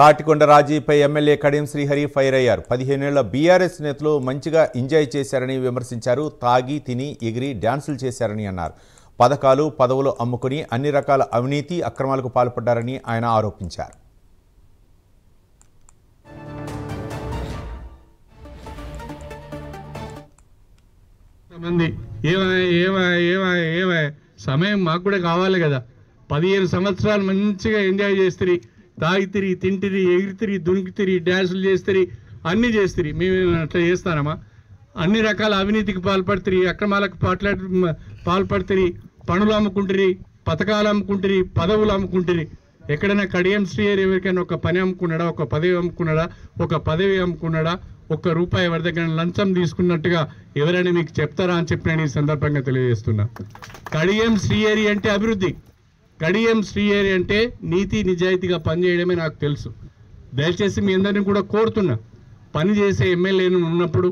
Tatikonda రాజీపై MLA Kadiyam Srihari fire అయ్యారు. 15 ఏళ్ల BRS నేతలు మంచిగా ఎంజాయ్ చేశారని విమర్శించారు. తాగి తిని ఎగిరి డాన్సులు చేశారని అన్నారు. పథకాలు పదవులు అమ్ముకుని అన్ని రకాల అవినీతి అక్రమాలకు పాల్పడ్డారని ఆయన ఆరోపించారు. సమయం మాకు కూడా కావాలి కదా. 15 సంవత్సరాలు మంచిగా ఎంజాయ్ చేస్తారు, తాగితిరి తింటిరి ఎగిరితిరి దునికితిరి డ్యాన్సులు చేస్తారు, అన్నీ చేస్తారు. మేము అట్లా చేస్తానమ్మా? అన్ని రకాల అవినీతికి పాల్పడుతుంది, అక్రమాలకు పాల్పడుతుంది, పనులు అమ్ముకుంటుంది, పథకాలు అమ్ముకుంటుంది, పదవులు అమ్ముకుంటుంది. ఎక్కడైనా కడియం శ్రీహరి ఎవరికైనా ఒక పని అమ్ముకున్నాడా, ఒక పదవి అమ్ముకున్నాడా, ఒక పదవి అమ్ముకున్నాడా, ₹1 ఎవరి దగ్గర లంచం తీసుకున్నట్టుగా ఎవరైనా మీకు చెప్తారా అని చెప్పి నేను ఈ సందర్భంగా తెలియజేస్తున్నా. కడియం శ్రీహరి అంటే అభివృద్ధి, కడియం శ్రీహరి అంటే నీతి నిజాయితీగా పనిచేయడమే నాకు తెలుసు. దయచేసి మీ అందరినీ కూడా కోరుతున్నా, పనిచేసే ఎమ్మెల్యేలు ఉన్నప్పుడు,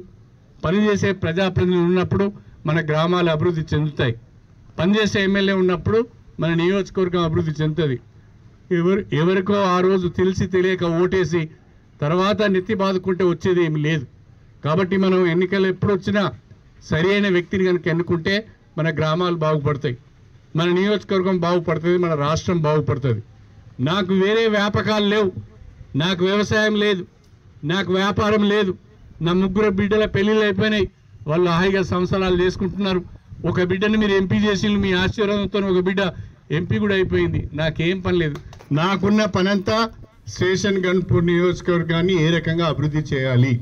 పనిచేసే ప్రజాప్రతినిధులు ఉన్నప్పుడు మన గ్రామాలు అభివృద్ధి చెందుతాయి. పనిచేసే ఎమ్మెల్యే ఉన్నప్పుడు మన నియోజకవర్గం అభివృద్ధి చెందుతుంది. ఎవరికో ఆ రోజు తెలిసి తెలియక ఓటేసి తర్వాత నెత్తి బాదుకుంటే వచ్చేది ఏమి లేదు. కాబట్టి మనం ఎన్నికలు ఎప్పుడు వచ్చినా సరి అయిన వ్యక్తిని కనుక ఎన్నుకుంటే మన గ్రామాలు బాగుపడతాయి, మన నియోజకవర్గం బాగుపడుతుంది, మన రాష్ట్రం బాగుపడుతుంది. నాకు వేరే వ్యాపకాలు లేవు, నాకు వ్యవసాయం లేదు, నాకు వ్యాపారం లేదు. నా 3 బిడ్డల పెళ్ళిళ్ళు అయిపోయినాయి, వాళ్ళు హాయిగా సంవత్సరాలు చేసుకుంటున్నారు. ఒక బిడ్డని మీరు ఎంపీ చేసి మీ ఆశీర్వాదంతో ఒక బిడ్డ ఎంపీ కూడా అయిపోయింది. నాకేం పని లేదు. నాకున్న పనంతా స్టేషన్ గన్పూర్ నియోజకవర్గాన్ని ఏ రకంగా అభివృద్ధి చేయాలి,